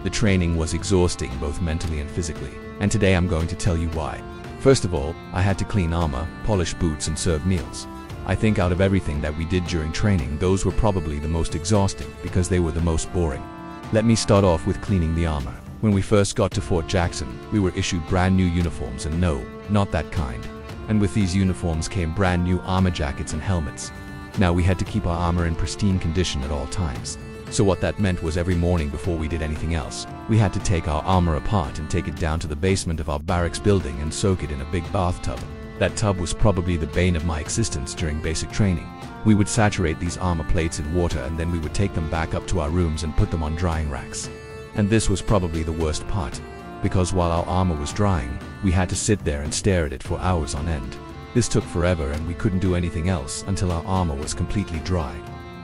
The training was exhausting both mentally and physically, and today I'm going to tell you why. First of all, I had to clean armor, polish boots, and serve meals. I think out of everything that we did during training, those were probably the most exhausting because they were the most boring. Let me start off with cleaning the armor. When we first got to Fort Jackson, we were issued brand new uniforms, and no, not that kind. And with these uniforms came brand new armor jackets and helmets. Now we had to keep our armor in pristine condition at all times. So what that meant was every morning before we did anything else, we had to take our armor apart and take it down to the basement of our barracks building and soak it in a big bathtub. That tub was probably the bane of my existence during basic training. We would saturate these armor plates in water, and then we would take them back up to our rooms and put them on drying racks. And this was probably the worst part, because while our armor was drying, we had to sit there and stare at it for hours on end. This took forever, and we couldn't do anything else until our armor was completely dry.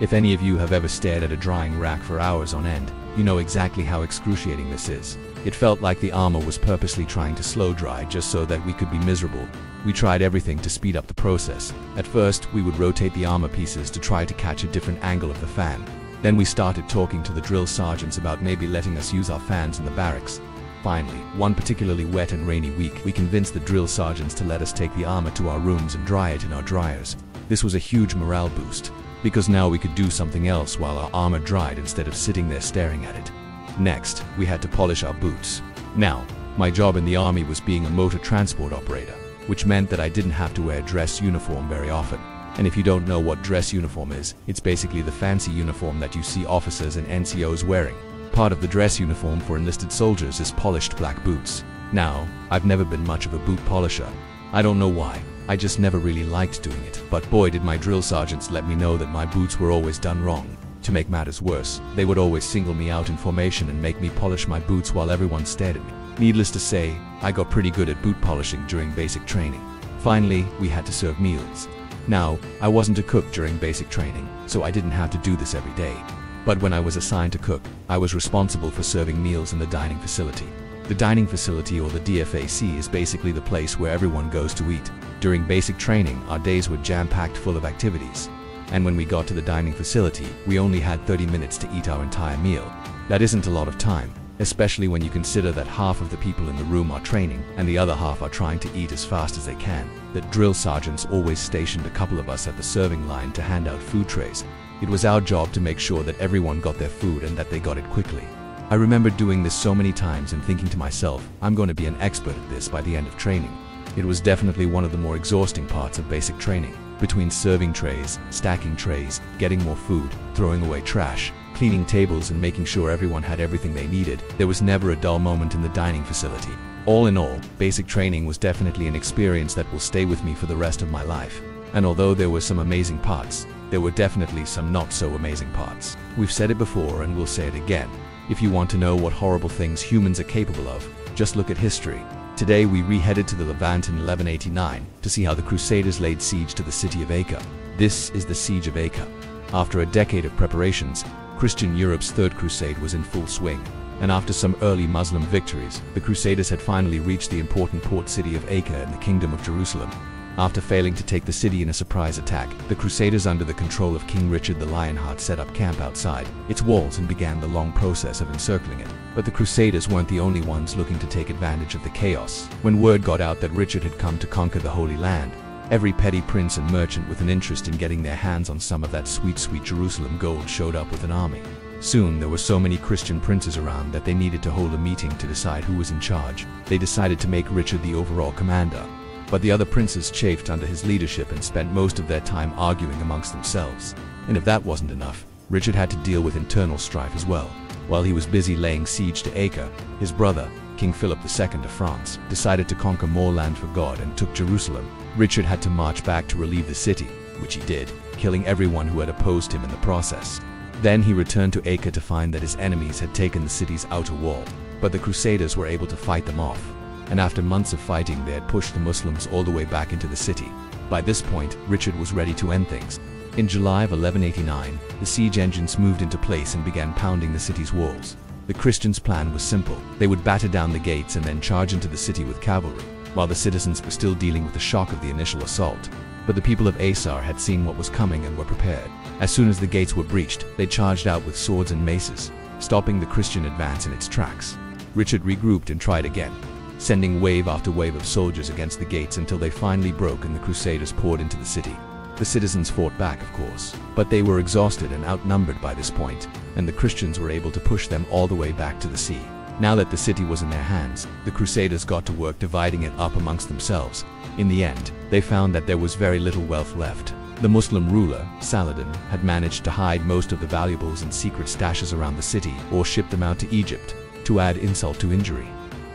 If any of you have ever stared at a drying rack for hours on end, you know exactly how excruciating this is. It felt like the armor was purposely trying to slow dry just so that we could be miserable. We tried everything to speed up the process. At first, we would rotate the armor pieces to try to catch a different angle of the fan. Then we started talking to the drill sergeants about maybe letting us use our fans in the barracks. Finally, one particularly wet and rainy week, we convinced the drill sergeants to let us take the armor to our rooms and dry it in our dryers. This was a huge morale boost, because now we could do something else while our armor dried instead of sitting there staring at it. Next, we had to polish our boots. Now, my job in the army was being a motor transport operator, which meant that I didn't have to wear dress uniform very often. And if you don't know what dress uniform is, it's basically the fancy uniform that you see officers and NCOs wearing. Part of the dress uniform for enlisted soldiers is polished black boots. Now, I've never been much of a boot polisher. I don't know why. I just never really liked doing it. But boy, did my drill sergeants let me know that my boots were always done wrong. To make matters worse, they would always single me out in formation and make me polish my boots while everyone stared at me. Needless to say, I got pretty good at boot polishing during basic training. Finally, we had to serve meals. Now, I wasn't a cook during basic training, so I didn't have to do this every day. But when I was assigned to cook, I was responsible for serving meals in the dining facility. The dining facility, or the DFAC, is basically the place where everyone goes to eat. During basic training, our days were jam-packed full of activities. And when we got to the dining facility, we only had 30 minutes to eat our entire meal. That isn't a lot of time, especially when you consider that half of the people in the room are training and the other half are trying to eat as fast as they can. The drill sergeants always stationed a couple of us at the serving line to hand out food trays. It was our job to make sure that everyone got their food and that they got it quickly. I remember doing this so many times and thinking to myself, I'm going to be an expert at this by the end of training. It was definitely one of the more exhausting parts of basic training. Between serving trays, stacking trays, getting more food, throwing away trash, cleaning tables, and making sure everyone had everything they needed, there was never a dull moment in the dining facility. All in all, basic training was definitely an experience that will stay with me for the rest of my life. And although there were some amazing parts, there were definitely some not so amazing parts. We've said it before and we'll say it again. If you want to know what horrible things humans are capable of, just look at history. Today we re-headed to the Levant in 1189 to see how the Crusaders laid siege to the city of Acre. This is the Siege of Acre. After a decade of preparations, Christian Europe's Third Crusade was in full swing, and after some early Muslim victories, the Crusaders had finally reached the important port city of Acre in the Kingdom of Jerusalem. After failing to take the city in a surprise attack, the Crusaders under the control of King Richard the Lionheart set up camp outside its walls and began the long process of encircling it. But the Crusaders weren't the only ones looking to take advantage of the chaos. When word got out that Richard had come to conquer the Holy Land, every petty prince and merchant with an interest in getting their hands on some of that sweet, sweet Jerusalem gold showed up with an army. Soon, there were so many Christian princes around that they needed to hold a meeting to decide who was in charge. They decided to make Richard the overall commander. But the other princes chafed under his leadership and spent most of their time arguing amongst themselves. And if that wasn't enough, Richard had to deal with internal strife as well. While he was busy laying siege to Acre, his brother, King Philip II of France, decided to conquer more land for God and took Jerusalem. Richard had to march back to relieve the city, which he did, killing everyone who had opposed him in the process. Then he returned to Acre to find that his enemies had taken the city's outer wall, but the Crusaders were able to fight them off. And after months of fighting, they had pushed the Muslims all the way back into the city. By this point, Richard was ready to end things. In July of 1189, the siege engines moved into place and began pounding the city's walls. The Christians' plan was simple. They would batter down the gates and then charge into the city with cavalry, while the citizens were still dealing with the shock of the initial assault. But the people of Asar had seen what was coming and were prepared. As soon as the gates were breached, they charged out with swords and maces. stopping the Christian advance in its tracks. Richard regrouped and tried again, sending wave after wave of soldiers against the gates until they finally broke and the Crusaders poured into the city. The citizens fought back, of course, but they were exhausted and outnumbered by this point, and the Christians were able to push them all the way back to the sea. Now that the city was in their hands, the Crusaders got to work dividing it up amongst themselves. In the end, they found that there was very little wealth left. The Muslim ruler, Saladin, had managed to hide most of the valuables in secret stashes around the city or ship them out to Egypt, to add insult to injury.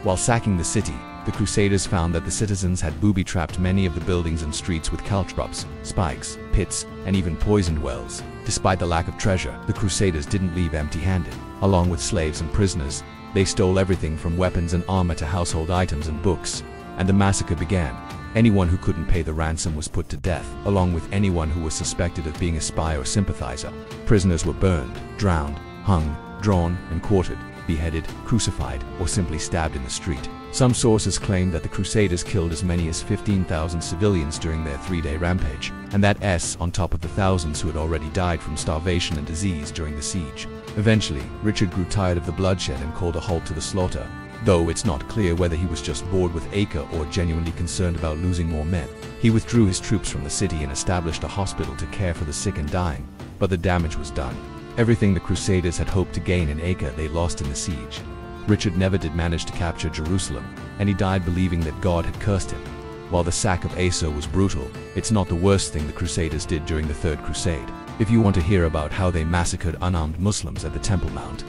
While sacking the city, the Crusaders found that the citizens had booby-trapped many of the buildings and streets with caltrops, spikes, pits, and even poisoned wells. Despite the lack of treasure, the Crusaders didn't leave empty-handed. Along with slaves and prisoners, they stole everything from weapons and armor to household items and books, and the massacre began. Anyone who couldn't pay the ransom was put to death, along with anyone who was suspected of being a spy or sympathizer. Prisoners were burned, drowned, hung, drawn, and quartered, beheaded, crucified, or simply stabbed in the street. Some sources claim that the Crusaders killed as many as 15,000 civilians during their 3-day rampage, and that's on top of the thousands who had already died from starvation and disease during the siege. Eventually, Richard grew tired of the bloodshed and called a halt to the slaughter, though it's not clear whether he was just bored with Acre or genuinely concerned about losing more men. He withdrew his troops from the city and established a hospital to care for the sick and dying, but the damage was done. Everything the Crusaders had hoped to gain in Acre they lost in the siege. Richard never did manage to capture Jerusalem, and he died believing that God had cursed him. While the sack of Acre was brutal, it's not the worst thing the Crusaders did during the Third Crusade. If you want to hear about how they massacred unarmed Muslims at the Temple Mount,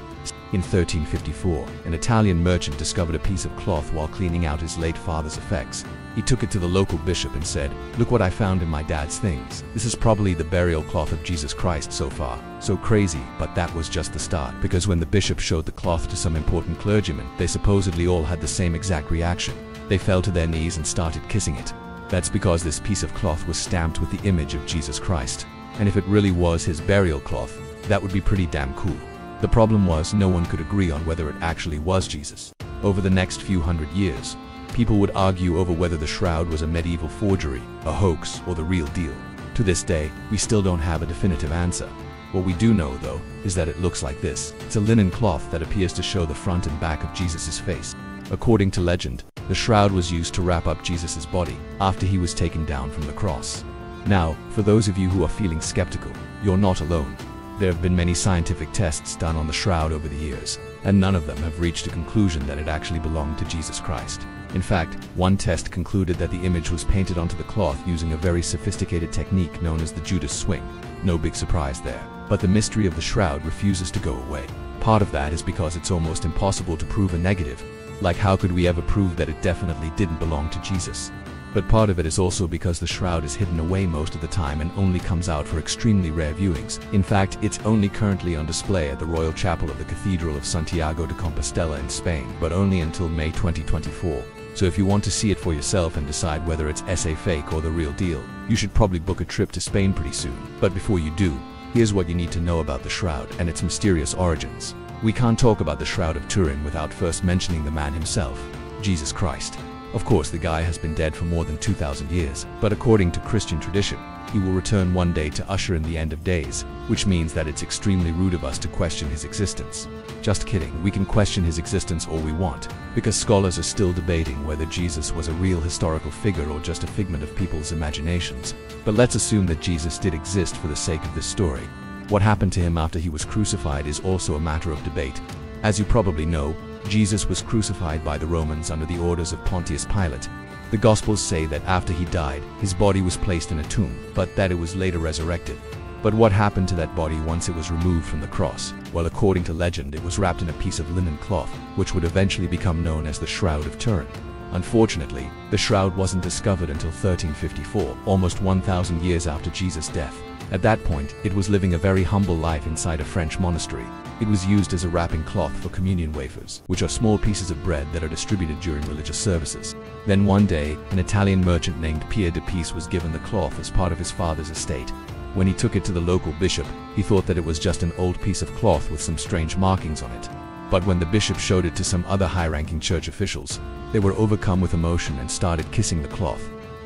in 1354, an Italian merchant discovered a piece of cloth while cleaning out his late father's effects. He took it to the local bishop and said, "Look what I found in my dad's things. This is probably the burial cloth of Jesus Christ so far." So crazy, but that was just the start, because when the bishop showed the cloth to some important clergymen, they supposedly all had the same exact reaction. They fell to their knees and started kissing it. That's because this piece of cloth was stamped with the image of Jesus Christ. And if it really was his burial cloth, that would be pretty damn cool. The problem was no one could agree on whether it actually was Jesus. Over the next few hundred years, people would argue over whether the shroud was a medieval forgery, a hoax, or the real deal. To this day, we still don't have a definitive answer. What we do know, though, is that it looks like this. It's a linen cloth that appears to show the front and back of Jesus' face. According to legend, the shroud was used to wrap up Jesus' body after he was taken down from the cross. Now, for those of you who are feeling skeptical, you're not alone. There have been many scientific tests done on the shroud over the years, and none of them have reached a conclusion that it actually belonged to Jesus Christ. In fact, one test concluded that the image was painted onto the cloth using a very sophisticated technique known as the Judas swing. No big surprise there. But the mystery of the shroud refuses to go away. Part of that is because it's almost impossible to prove a negative. Like, how could we ever prove that it definitely didn't belong to Jesus? But part of it is also because the shroud is hidden away most of the time and only comes out for extremely rare viewings. In fact, it's only currently on display at the Royal Chapel of the Cathedral of Santiago de Compostela in Spain, but only until May 2024. So if you want to see it for yourself and decide whether it's SA fake or the real deal, you should probably book a trip to Spain pretty soon. But before you do, here's what you need to know about the shroud and its mysterious origins. We can't talk about the Shroud of Turin without first mentioning the man himself, Jesus Christ. Of course, the guy has been dead for more than 2,000 years, but according to Christian tradition, he will return one day to usher in the end of days, which means that it's extremely rude of us to question his existence. Just kidding, we can question his existence all we want, because scholars are still debating whether Jesus was a real historical figure or just a figment of people's imaginations. But let's assume that Jesus did exist for the sake of this story. What happened to him after he was crucified is also a matter of debate. As you probably know, Jesus was crucified by the Romans under the orders of Pontius Pilate. The Gospels say that after he died, his body was placed in a tomb, but that it was later resurrected. But what happened to that body once it was removed from the cross? Well, according to legend, it was wrapped in a piece of linen cloth, which would eventually become known as the Shroud of Turin. Unfortunately, the shroud wasn't discovered until 1354, almost 1,000 years after Jesus' death. At that point, it was living a very humble life inside a French monastery. It was used as a wrapping cloth for communion wafers, which are small pieces of bread that are distributed during religious services. Then one day, an Italian merchant named Pierre de Pise was given the cloth as part of his father's estate. When he took it to the local bishop, he thought that it was just an old piece of cloth with some strange markings on it. But when the bishop showed it to some other high-ranking church officials, they were overcome with emotion and started kissing the cloth.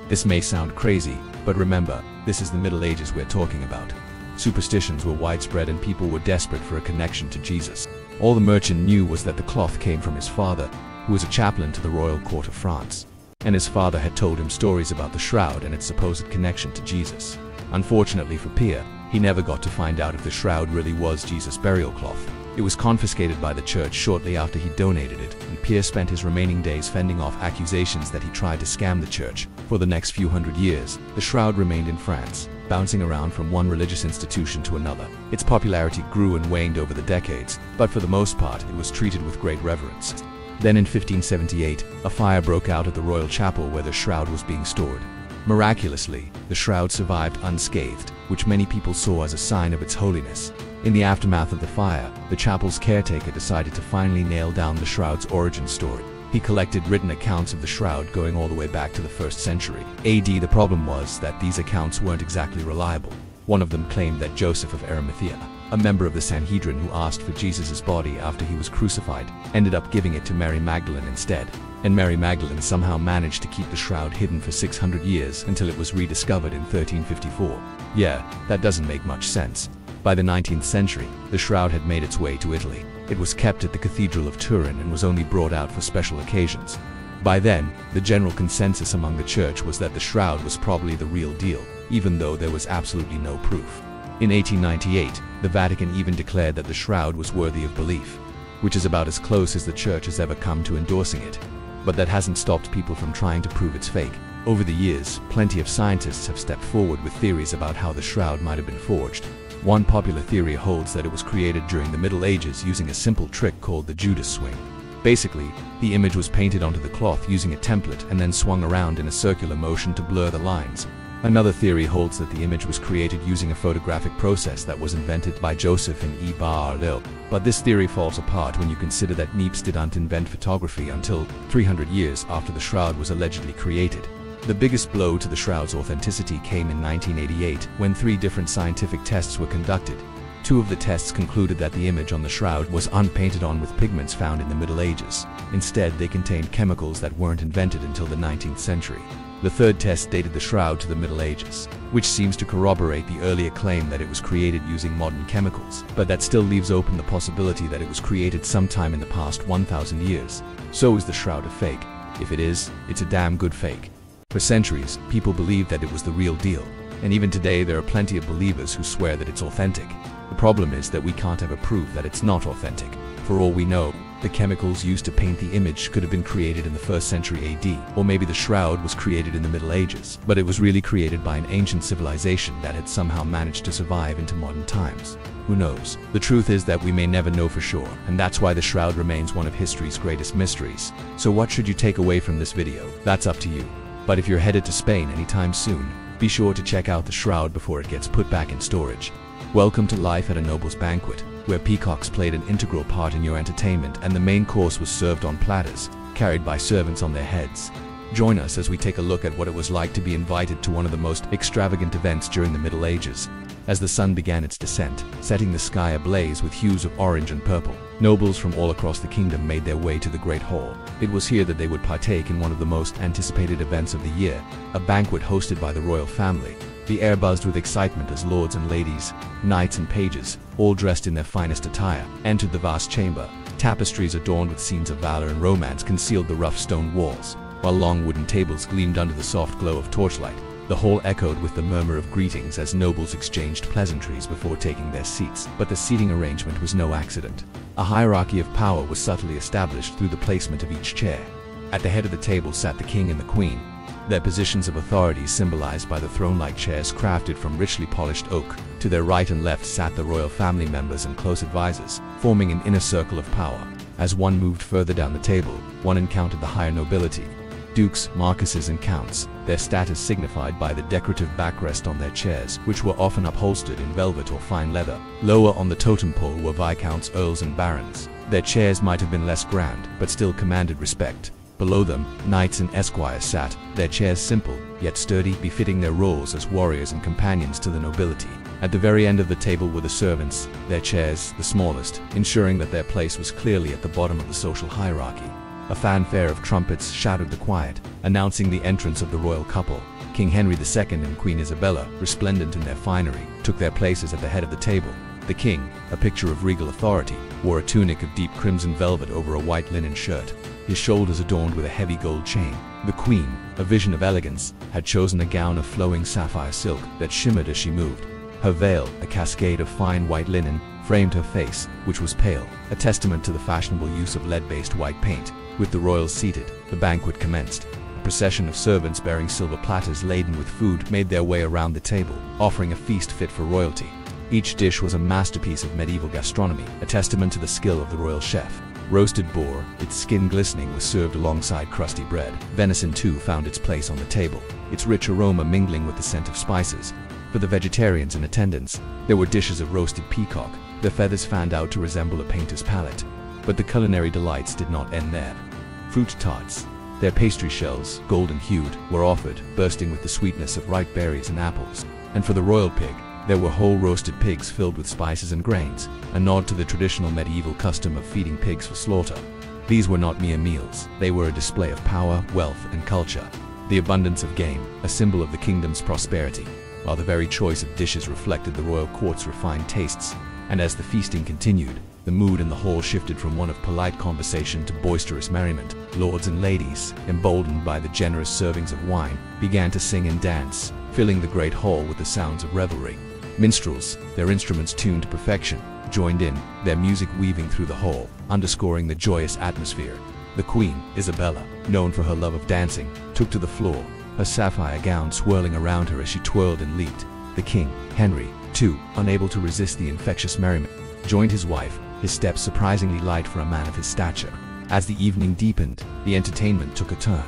This may sound crazy, but remember, this is the Middle Ages we're talking about. Superstitions were widespread and people were desperate for a connection to Jesus. All the merchant knew was that the cloth came from his father, who was a chaplain to the royal court of France. And his father had told him stories about the shroud and its supposed connection to Jesus. Unfortunately for Pierre, he never got to find out if the shroud really was Jesus' burial cloth. It was confiscated by the church shortly after he donated it, and Pierre spent his remaining days fending off accusations that he tried to scam the church. For the next few hundred years, the shroud remained in France, bouncing around from one religious institution to another. Its popularity grew and waned over the decades, but for the most part it was treated with great reverence. Then in 1578, a fire broke out at the royal chapel where the shroud was being stored. Miraculously, the shroud survived unscathed, which many people saw as a sign of its holiness. In the aftermath of the fire, the chapel's caretaker decided to finally nail down the shroud's origin story. He collected written accounts of the shroud going all the way back to the 1st century AD. The problem was that these accounts weren't exactly reliable. One of them claimed that Joseph of Arimathea, a member of the Sanhedrin who asked for Jesus' body after he was crucified, ended up giving it to Mary Magdalene instead. And Mary Magdalene somehow managed to keep the shroud hidden for 600 years until it was rediscovered in 1354. Yeah, that doesn't make much sense. By the 19th century, the shroud had made its way to Italy. It was kept at the Cathedral of Turin and was only brought out for special occasions. By then, the general consensus among the church was that the shroud was probably the real deal, even though there was absolutely no proof. In 1898, the Vatican even declared that the shroud was worthy of belief, which is about as close as the church has ever come to endorsing it. But that hasn't stopped people from trying to prove it's fake. Over the years, plenty of scientists have stepped forward with theories about how the shroud might have been forged. One popular theory holds that it was created during the Middle Ages using a simple trick called the Judas swing. Basically, the image was painted onto the cloth using a template and then swung around in a circular motion to blur the lines. Another theory holds that the image was created using a photographic process that was invented by Joseph and Ibn. But this theory falls apart when you consider that Niepce didn't invent photography until 300 years after the shroud was allegedly created. The biggest blow to the shroud's authenticity came in 1988 when 3 different scientific tests were conducted. 2 of the tests concluded that the image on the shroud was unpainted on with pigments found in the Middle Ages. Instead, they contained chemicals that weren't invented until the 19th century. The 3rd test dated the shroud to the Middle Ages, which seems to corroborate the earlier claim that it was created using modern chemicals, but that still leaves open the possibility that it was created sometime in the past 1,000 years. So is the shroud a fake? If it is, it's a damn good fake. For centuries, people believed that it was the real deal, and even today there are plenty of believers who swear that it's authentic. The problem is that we can't ever prove that it's not authentic. For all we know, the chemicals used to paint the image could have been created in the 1st century AD, or maybe the shroud was created in the Middle Ages, but it was really created by an ancient civilization that had somehow managed to survive into modern times. Who knows? The truth is that we may never know for sure, and that's why the shroud remains one of history's greatest mysteries. So what should you take away from this video? That's up to you. But if you're headed to Spain anytime soon, be sure to check out the shroud before it gets put back in storage. Welcome to life at a noble's banquet, where peacocks played an integral part in your entertainment and the main course was served on platters, carried by servants on their heads. Join us as we take a look at what it was like to be invited to one of the most extravagant events during the Middle Ages. As the sun began its descent, setting the sky ablaze with hues of orange and purple, nobles from all across the kingdom made their way to the Great Hall. It was here that they would partake in one of the most anticipated events of the year, a banquet hosted by the royal family. The air buzzed with excitement as lords and ladies, knights and pages, all dressed in their finest attire, entered the vast chamber. Tapestries adorned with scenes of valor and romance concealed the rough stone walls, while long wooden tables gleamed under the soft glow of torchlight. The hall echoed with the murmur of greetings as nobles exchanged pleasantries before taking their seats. But the seating arrangement was no accident. A hierarchy of power was subtly established through the placement of each chair. At the head of the table sat the king and the queen, their positions of authority symbolized by the throne-like chairs crafted from richly polished oak. To their right and left sat the royal family members and close advisors, forming an inner circle of power. As one moved further down the table, one encountered the higher nobility. Dukes, marquises and counts, their status signified by the decorative backrest on their chairs, which were often upholstered in velvet or fine leather. Lower on the totem pole were viscounts, earls and barons. Their chairs might have been less grand, but still commanded respect. Below them, knights and esquires sat, their chairs simple, yet sturdy, befitting their roles as warriors and companions to the nobility. At the very end of the table were the servants, their chairs, the smallest, ensuring that their place was clearly at the bottom of the social hierarchy. A fanfare of trumpets shattered the quiet, announcing the entrance of the royal couple. King Henry II and Queen Isabella, resplendent in their finery, took their places at the head of the table. The king, a picture of regal authority, wore a tunic of deep crimson velvet over a white linen shirt, his shoulders adorned with a heavy gold chain. The queen, a vision of elegance, had chosen a gown of flowing sapphire silk that shimmered as she moved. Her veil, a cascade of fine white linen, framed her face, which was pale, a testament to the fashionable use of lead-based white paint. With the royals seated, the banquet commenced. A procession of servants bearing silver platters laden with food made their way around the table, offering a feast fit for royalty. Each dish was a masterpiece of medieval gastronomy, a testament to the skill of the royal chef. Roasted boar, its skin glistening, was served alongside crusty bread. Venison too found its place on the table, its rich aroma mingling with the scent of spices. For the vegetarians in attendance, there were dishes of roasted peacock, their feathers fanned out to resemble a painter's palette. But the culinary delights did not end there. Fruit tarts, their pastry shells, golden hued, were offered, bursting with the sweetness of ripe berries and apples. And for the royal pig, there were whole roasted pigs filled with spices and grains, a nod to the traditional medieval custom of feeding pigs for slaughter. These were not mere meals, they were a display of power, wealth, and culture. The abundance of game, a symbol of the kingdom's prosperity, while the very choice of dishes reflected the royal court's refined tastes. And as the feasting continued, the mood in the hall shifted from one of polite conversation to boisterous merriment. Lords and ladies, emboldened by the generous servings of wine, began to sing and dance, filling the great hall with the sounds of revelry. Minstrels, their instruments tuned to perfection, joined in, their music weaving through the hall, underscoring the joyous atmosphere. The queen, Isabella, known for her love of dancing, took to the floor, her sapphire gown swirling around her as she twirled and leaped. The king, Henry, too, unable to resist the infectious merriment, joined his wife, his steps surprisingly light for a man of his stature. As the evening deepened, the entertainment took a turn.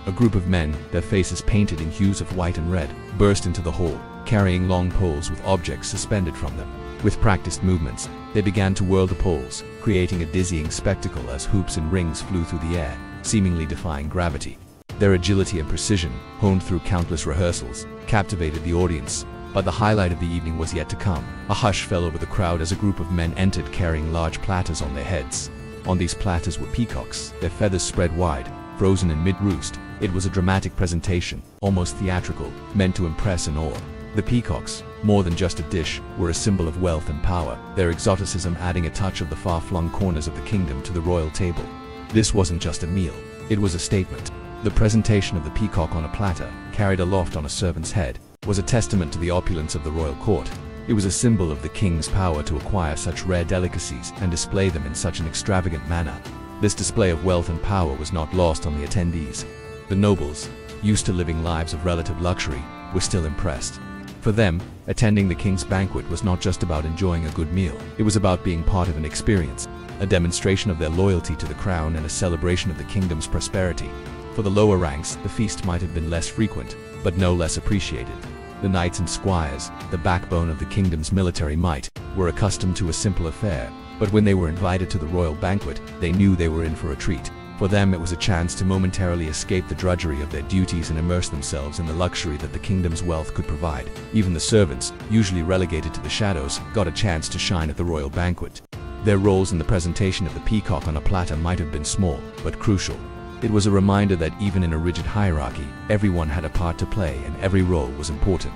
A group of men, their faces painted in hues of white and red, burst into the hall, carrying long poles with objects suspended from them. With practiced movements, they began to whirl the poles, creating a dizzying spectacle as hoops and rings flew through the air, seemingly defying gravity. Their agility and precision, honed through countless rehearsals, captivated the audience. But the highlight of the evening was yet to come. A hush fell over the crowd as a group of men entered carrying large platters on their heads. On these platters were peacocks, their feathers spread wide, frozen in mid-roost. It was a dramatic presentation, almost theatrical, meant to impress and awe. The peacocks, more than just a dish, were a symbol of wealth and power, their exoticism adding a touch of the far-flung corners of the kingdom to the royal table. This wasn't just a meal, it was a statement. The presentation of the peacock on a platter, carried aloft on a servant's head, was a testament to the opulence of the royal court. It was a symbol of the king's power to acquire such rare delicacies and display them in such an extravagant manner. This display of wealth and power was not lost on the attendees. The nobles, used to living lives of relative luxury, were still impressed. For them, attending the king's banquet was not just about enjoying a good meal, it was about being part of an experience, a demonstration of their loyalty to the crown and a celebration of the kingdom's prosperity. For the lower ranks, the feast might have been less frequent, but no less appreciated. The knights and squires, the backbone of the kingdom's military might, were accustomed to a simple affair, but when they were invited to the royal banquet, they knew they were in for a treat. For them it was a chance to momentarily escape the drudgery of their duties and immerse themselves in the luxury that the kingdom's wealth could provide. Even the servants, usually relegated to the shadows, got a chance to shine at the royal banquet. Their roles in the presentation of the peacock on a platter might have been small, but crucial. It was a reminder that even in a rigid hierarchy, everyone had a part to play and every role was important.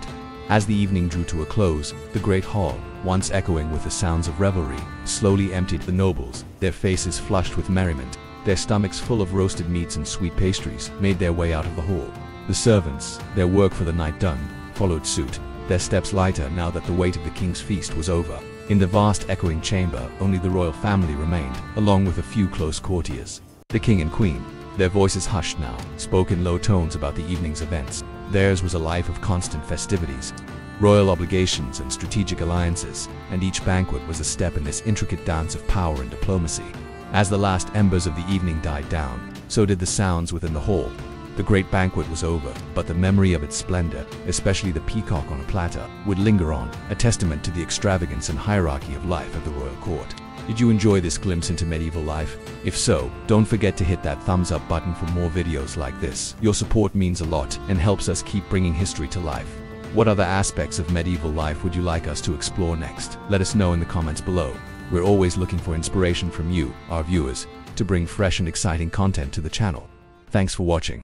As the evening drew to a close, the great hall, once echoing with the sounds of revelry, slowly emptied. The nobles, their faces flushed with merriment, their stomachs full of roasted meats and sweet pastries, made their way out of the hall. The servants, their work for the night done, followed suit, their steps lighter now that the weight of the king's feast was over. In the vast echoing chamber, only the royal family remained, along with a few close courtiers. The king and queen, their voices hushed now, spoke in low tones about the evening's events. Theirs was a life of constant festivities, royal obligations and strategic alliances, and each banquet was a step in this intricate dance of power and diplomacy. As the last embers of the evening died down, so did the sounds within the hall. The great banquet was over, but the memory of its splendor, especially the peacock on a platter, would linger on, a testament to the extravagance and hierarchy of life at the royal court. Did you enjoy this glimpse into medieval life? If so, don't forget to hit that thumbs up button for more videos like this. Your support means a lot and helps us keep bringing history to life. What other aspects of medieval life would you like us to explore next? Let us know in the comments below. We're always looking for inspiration from you, our viewers, to bring fresh and exciting content to the channel. Thanks for watching.